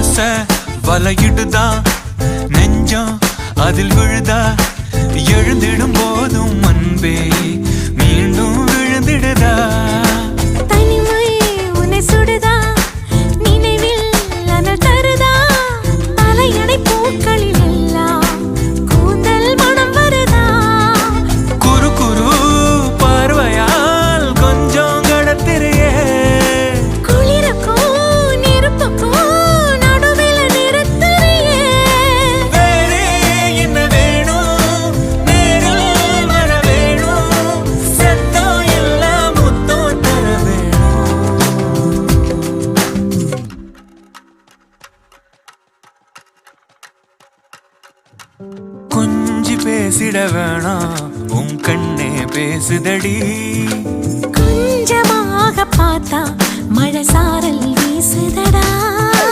ஆசை வலையிடுதா நெஞ்சம் அதில் விழுதா எழுந்திடும் போதும் அன்பே மீண்டும் விழுந்திடுதா தனிமை உன்னை சுடுதா நினைவில் அனல் தருதா தலையணை பூக்களில் எல்லாம் கூந்தல் மனம் வருதா குறு குறு பார்வையால் கொஞ்சம் கடத்திரியே குளிருக்கும் நெருப்புக்கும் நடுவில் நிறுத்தறியே வேறே என்ன வேணும் நேரில் வர வேணும் சத்தம் எல்லாம் முத்தம் தர வேணும் கொஞ்சி பேசிட வேணாம் உன் கண்ணே பேசுதடி கொஞ்சமாக பார்த்தா மழை சாரல்